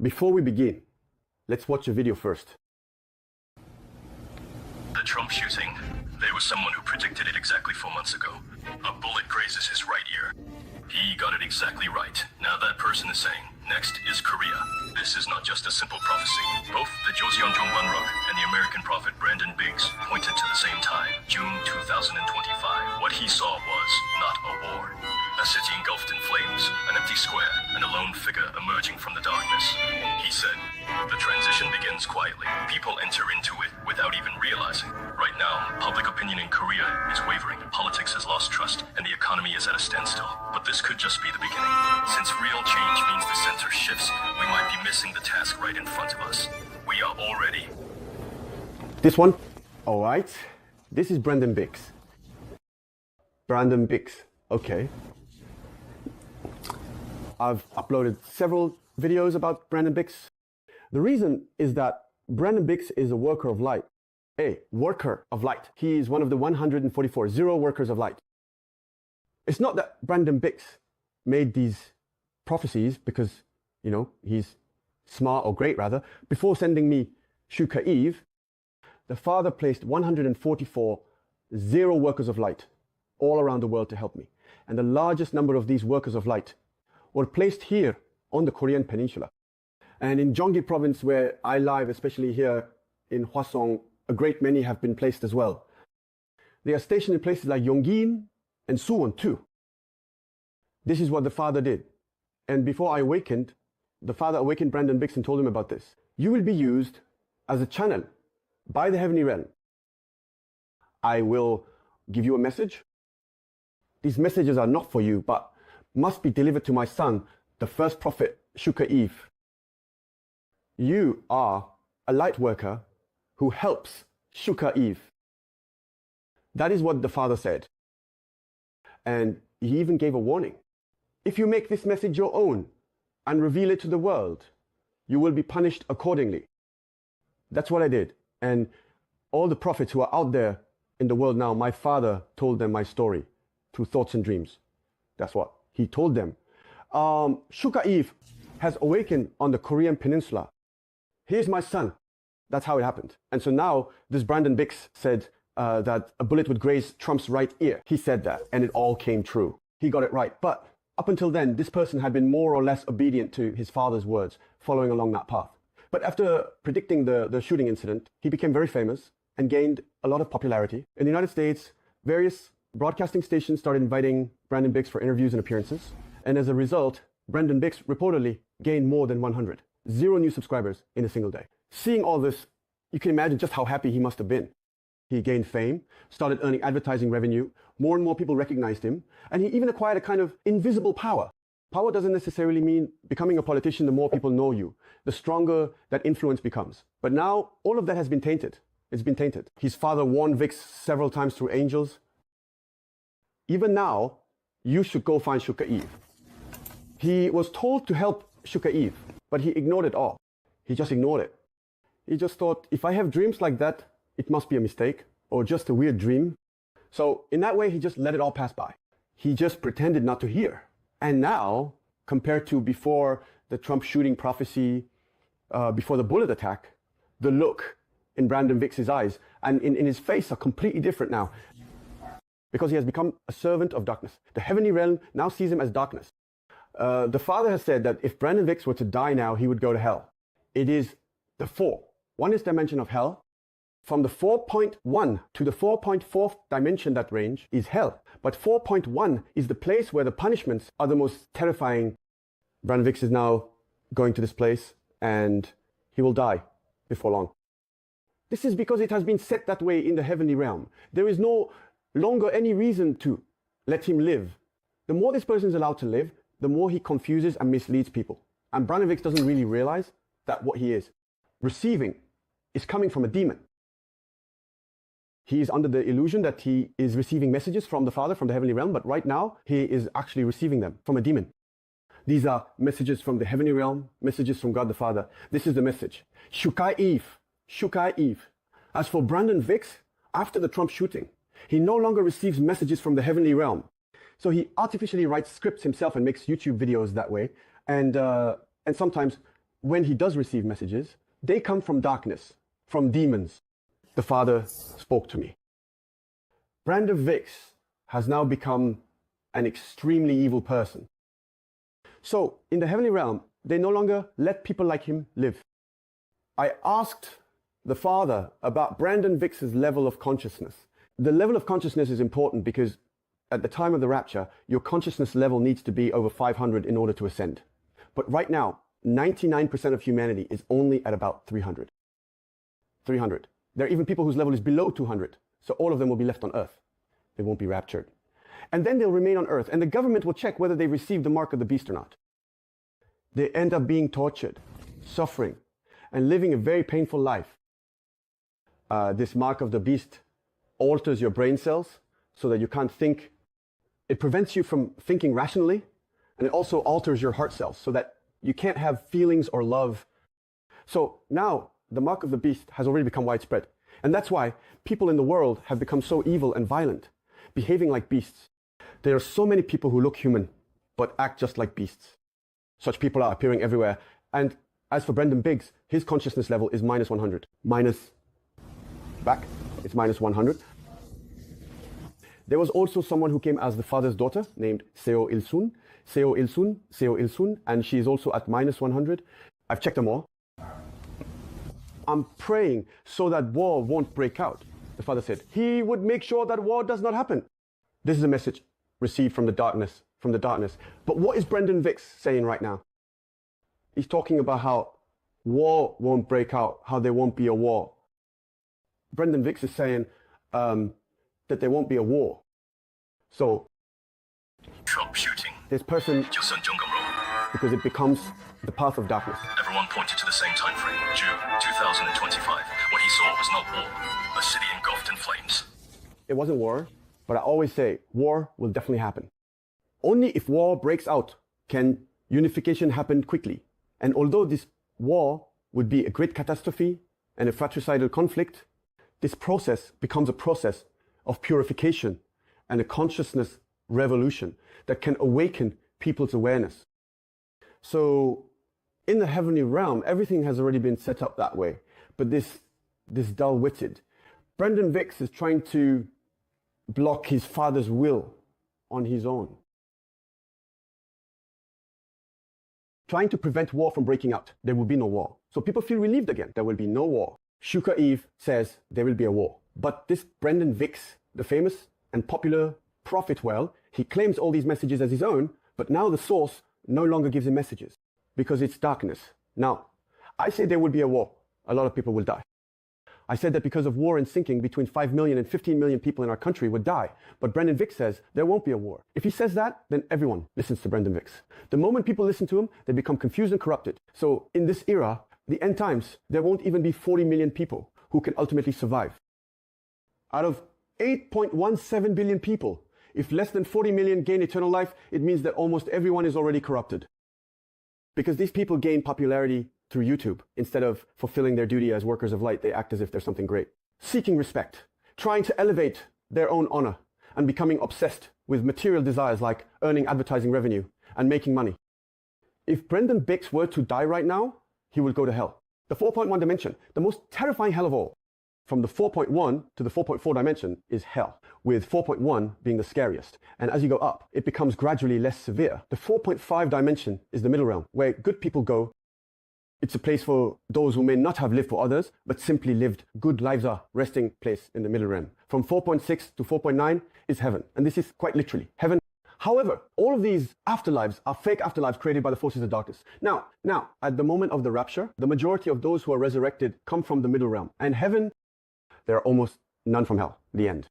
Before we begin, let's watch a video first. The Trump shooting. There was someone who predicted it exactly 4 months ago. A bullet grazes his right ear. He got it exactly right. Now that person is saying, next is Korea. This is not just a simple prophecy. Both the Joseon Jongbanruk and the American prophet Brandon Biggs pointed to the same time, June 2025. What he saw was not a war. A city engulfed in flames, an empty square, and a lone figure emerging from the darkness. He said, the transition begins quietly. People enter into it without even realizing. Right now, public opinion in Korea is wavering. Politics has lost trust, and the economy is at a standstill. But this could just be the beginning. Since real change means the center shifts, we might be missing the task right in front of us. We are already. This one? All right. This is Brandon Biggs. Brandon Biggs. Okay. I've uploaded several videos about Brandon Biggs. The reason is that Brandon Biggs is a worker of light. A worker of light. He is one of the 144 zero workers of light. It's not that Brandon Biggs made these prophecies because, you know, he's smart or great rather. Before sending me Shukaive, the Father placed 144 zero workers of light all around the world to help me. And the largest number of these workers of light were placed here on the Korean peninsula. And in Gyeonggi province where I live, especially here in Hwasong, a great many have been placed as well. They are stationed in places like Yongin and Suwon too. This is what the Father did. And before I awakened, the Father awakened Brandon Biggs and told him about this. You will be used as a channel by the heavenly realm. I will give you a message. These messages are not for you, but must be delivered to my son, the first prophet, Shukaive. You are a light worker who helps Shukaive. That is what the Father said. And he even gave a warning. If you make this message your own and reveal it to the world, you will be punished accordingly. That's what I did. And all the prophets who are out there in the world now, my Father told them my story through thoughts and dreams. That's what he told them. Shukaive has awakened on the Korean peninsula. Here's my son. That's how it happened. And so now this Brandon Biggs said that a bullet would graze Trump's right ear. He said that, and it all came true. He got it right. But up until then, this person had been more or less obedient to his father's words, following along that path. But after predicting the shooting incident, he became very famous and gained a lot of popularity. In the United States, various broadcasting stations started inviting Brandon Biggs for interviews and appearances. And as a result, Brandon Biggs reportedly gained more than 100. 0 new subscribers in a single day. Seeing all this, you can imagine just how happy he must have been. He gained fame, started earning advertising revenue, more and more people recognized him, and he even acquired a kind of invisible power. Power doesn't necessarily mean becoming a politician. The more people know you, the stronger that influence becomes. But now, all of that has been tainted. It's been tainted. His father warned Biggs several times through angels. Even now, you should go find Shukaive. He was told to help Shukaive, but he ignored it all. He just ignored it. He just thought, if I have dreams like that, it must be a mistake or just a weird dream. So in that way, he just let it all pass by. He just pretended not to hear. And now, compared to before the Trump shooting prophecy, before the bullet attack, the look in Brandon Biggs' eyes and in his face are completely different now. Because he has become a servant of darkness. The heavenly realm now sees him as darkness. The Father has said that if Brandon Biggs were to die now, he would go to hell. It is the 4. One is dimension of hell. From the 4.1 to the 4.4th dimension, that range is hell. But 4.1 is the place where the punishments are the most terrifying. Brandon Biggs is now going to this place and he will die before long. This is because it has been set that way in the heavenly realm. There is no longer any reason to let him live. The more this person is allowed to live, the more he confuses and misleads people. And Brandon Biggs doesn't really realize that what he is receiving is coming from a demon. He is under the illusion that he is receiving messages from the Father, from the heavenly realm, but right now he is actually receiving them from a demon. These are messages from the heavenly realm, messages from God the Father. This is the message. Shukaive, Shukaive. As for Brandon Biggs, after the Trump shooting, he no longer receives messages from the heavenly realm. So he artificially writes scripts himself and makes YouTube videos that way. And sometimes when he does receive messages, they come from darkness, from demons. The Father spoke to me. Brandon Vix has now become an extremely evil person. So in the heavenly realm, they no longer let people like him live. I asked the Father about Brandon Vix's level of consciousness. The level of consciousness is important because at the time of the rapture, your consciousness level needs to be over 500 in order to ascend. But right now, 99% of humanity is only at about 300. 300. There are even people whose level is below 200. So all of them will be left on earth. They won't be raptured. And then they'll remain on earth, and the government will check whether they received the mark of the beast or not. They end up being tortured, suffering, and living a very painful life. This mark of the beast alters your brain cells so that you can't think. It prevents you from thinking rationally, and it also alters your heart cells so that you can't have feelings or love. So now the mark of the beast has already become widespread. And that's why people in the world have become so evil and violent, behaving like beasts. There are so many people who look human, but act just like beasts. Such people are appearing everywhere. And as for Brendan Biggs, his consciousness level is minus 100. It's minus 100. There was also someone who came as the Father's daughter named Seo Il-sun, and she is also at minus 100. I've checked them all. I'm praying so that war won't break out. The Father said he would make sure that war does not happen. This is a message received from the darkness, But what is Brendan Vix saying right now? He's talking about how war won't break out, how there won't be a war. Brendan Vix is saying that there won't be a war. So Troubleshooting. this person, because it becomes the path of darkness. Everyone pointed to the same time frame, June 2025. What he saw was not war, a city engulfed in flames. It wasn't war, but I always say war will definitely happen. Only if war breaks out can unification happen quickly. And although this war would be a great catastrophe and a fratricidal conflict, this process becomes a process of purification and a consciousness revolution that can awaken people's awareness. So in the heavenly realm, everything has already been set up that way. But this dull-witted, Brendan Vix is trying to block his Father's will on his own. Trying to prevent war from breaking out. There will be no war. So people feel relieved again. There will be no war. Shukaive says there will be a war. But this Brendan Vix, the famous and popular prophet, he claims all these messages as his own, but now the source no longer gives him messages because it's darkness. Now, I say there will be a war. A lot of people will die. I said that because of war and sinking, between 5 million and 15 million people in our country would die. But Brendan Vix says there won't be a war. If he says that, then everyone listens to Brendan Vix. The moment people listen to him, they become confused and corrupted. So in this era, the end times, there won't even be 40 million people who can ultimately survive. Out of 8.17 billion people, if less than 40 million gain eternal life, it means that almost everyone is already corrupted. Because these people gain popularity through YouTube. Instead of fulfilling their duty as workers of light, they act as if they're something great. Seeking respect, trying to elevate their own honor, and becoming obsessed with material desires like earning advertising revenue and making money. If Brendan Bix were to die right now, he will go to hell. The 4.1 dimension, the most terrifying hell of all. From the 4.1 to the 4.4 dimension is hell, with 4.1 being the scariest. And as you go up, it becomes gradually less severe. The 4.5 dimension is the middle realm, where good people go. It's a place for those who may not have lived for others, but simply lived good lives, are resting place in the middle realm. From 4.6 to 4.9 is heaven. And this is quite literally heaven. However, all of these afterlives are fake afterlives created by the forces of darkness. Now, at the moment of the rapture, the majority of those who are resurrected come from the middle realm. And heaven, there are almost none from hell, the end.